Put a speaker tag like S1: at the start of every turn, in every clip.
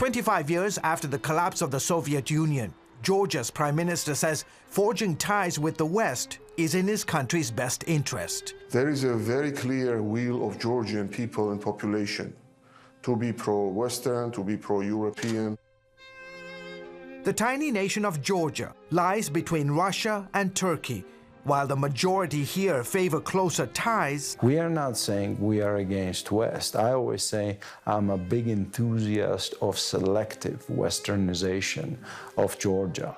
S1: 25 years after the collapse of the Soviet Union, Georgia's Prime Minister says forging ties with the West is in his country's best interest.
S2: There is a very clear will of Georgian people and population to be pro-Western, to be pro-European.
S1: The tiny nation of Georgia lies between Russia and Turkey. While the majority here favor closer ties,
S3: we are not saying we are against West. I always say I'm a big enthusiast of selective Westernization of Georgia.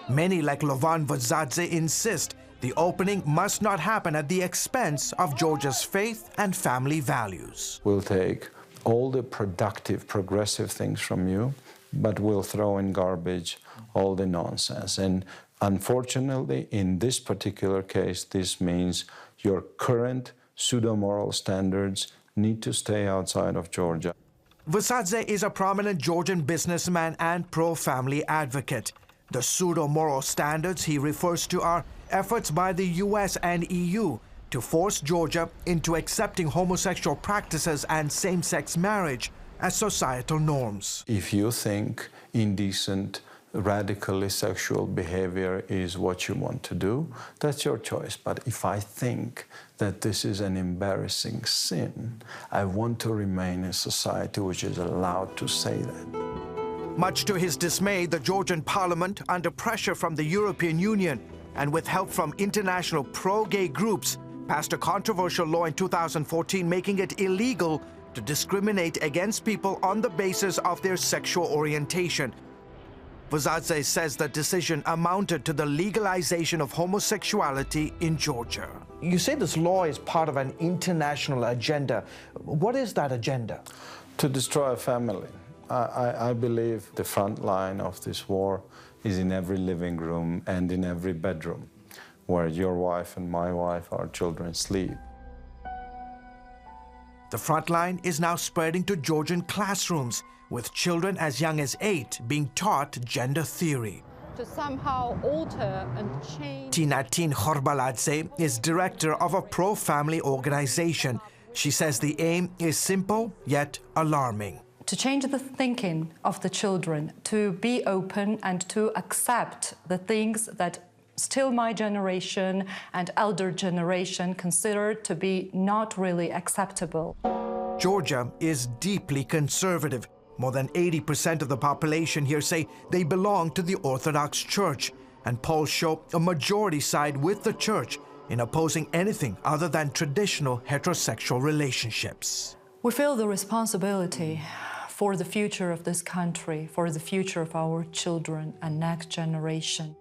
S1: Many like Levan Vazadze insist the opening must not happen at the expense of Georgia's faith and family values.
S3: We'll take all the productive, progressive things from you, but we'll throw in garbage all the nonsense. And unfortunately, in this particular case, this means your current pseudo-moral standards need to stay outside of Georgia.
S1: Vazadze is a prominent Georgian businessman and pro-family advocate. The pseudo-moral standards he refers to are efforts by the US and EU to force Georgia into accepting homosexual practices and same-sex marriage as societal norms.
S3: If you think indecent, radically sexual behavior is what you want to do, that's your choice. But if I think that this is an embarrassing sin, I want to remain in a society which is allowed to say that.
S1: Much to his dismay, the Georgian parliament, under pressure from the European Union and with help from international pro-gay groups, passed a controversial law in 2014 making it illegal to discriminate against people on the basis of their sexual orientation. Vazadze says the decision amounted to the legalization of homosexuality in Georgia. You say this law is part of an international agenda. What is that agenda?
S3: To destroy a family. I believe the front line of this war is in every living room and in every bedroom, where your wife and my wife, our children, sleep.
S1: The front line is now spreading to Georgian classrooms, with children as young as 8 being taught gender theory.
S4: To somehow alter and change.
S1: Tinatin Khorbaladze is director of a pro-family organization. She says the aim is simple yet alarming.
S5: To change the thinking of the children, to be open and to accept the things that still my generation and elder generation consider to be not really acceptable.
S1: Georgia is deeply conservative. More than 80% of the population here say they belong to the Orthodox Church, and polls show a majority side with the Church in opposing anything other than traditional heterosexual relationships.
S5: We feel the responsibility for the future of this country, for the future of our children and next generation.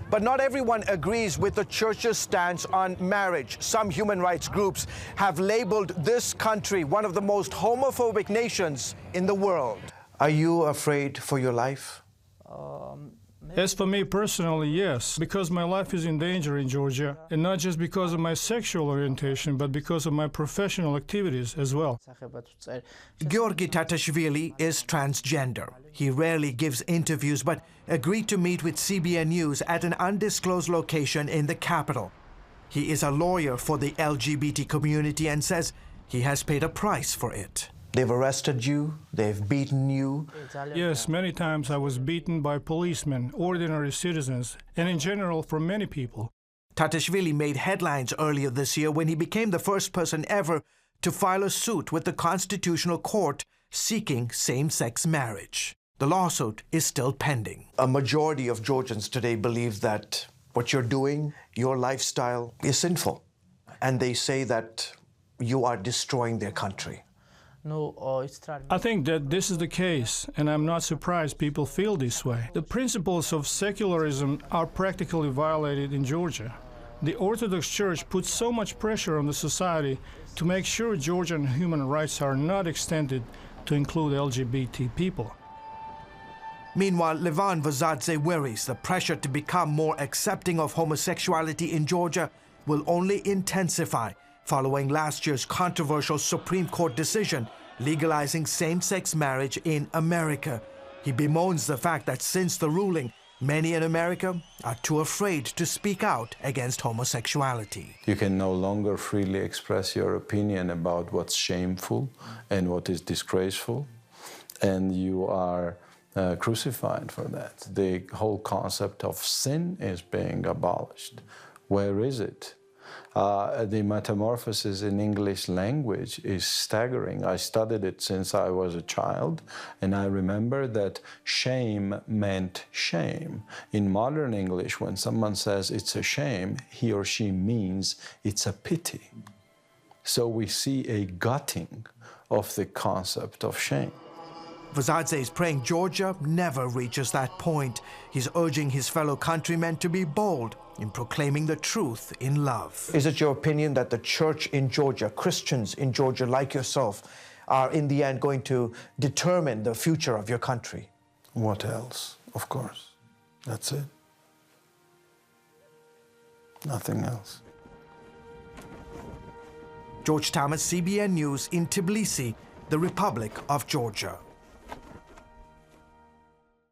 S1: But not everyone agrees with the Church's stance on marriage. Some human rights groups have labeled this country one of the most homophobic nations in the world. Are you afraid for your life?
S6: As for me personally, yes, because my life is in danger in Georgia, and not just because of my sexual orientation, but because of my professional activities as well.
S1: Georgi Tatashvili is transgender. He rarely gives interviews, but agreed to meet with CBN News at an undisclosed location in the capital. He is a lawyer for the LGBT community and says he has paid a price for it. They've arrested you, they've beaten you.
S6: Yes, many times I was beaten by policemen, ordinary citizens, and in general from many people.
S1: Tatashvili made headlines earlier this year when he became the first person ever to file a suit with the Constitutional Court seeking same-sex marriage. The lawsuit is still pending. A majority of Georgians today believe that what you're doing, your lifestyle, is sinful. And they say that you are destroying their country.
S6: I think that this is the case, and I'm not surprised people feel this way. The principles of secularism are practically violated in Georgia. The Orthodox Church puts so much pressure on the society to make sure Georgian human rights are not extended to include LGBT people.
S1: Meanwhile, Levan Vazadze worries the pressure to become more accepting of homosexuality in Georgia will only intensify following last year's controversial Supreme Court decision legalizing same-sex marriage in America. He bemoans the fact that since the ruling, many in America are too afraid to speak out against homosexuality.
S3: You can no longer freely express your opinion about what's shameful and what is disgraceful. and you are crucified for that. The whole concept of sin is being abolished. Where is it? The metamorphosis in English language is staggering. I studied it since I was a child, and I remember that shame meant shame. In modern English, when someone says it's a shame, he or she means it's a pity. So we see a gutting of the concept of shame.
S1: Vazadze is praying Georgia never reaches that point. He's urging his fellow countrymen to be bold in proclaiming the truth in love. Is it your opinion that the church in Georgia, Christians in Georgia like yourself, are in the end going to determine the future of your country?
S3: What else? Of course. That's it. Nothing else.
S1: George Thomas, CBN News in Tbilisi, the Republic of Georgia.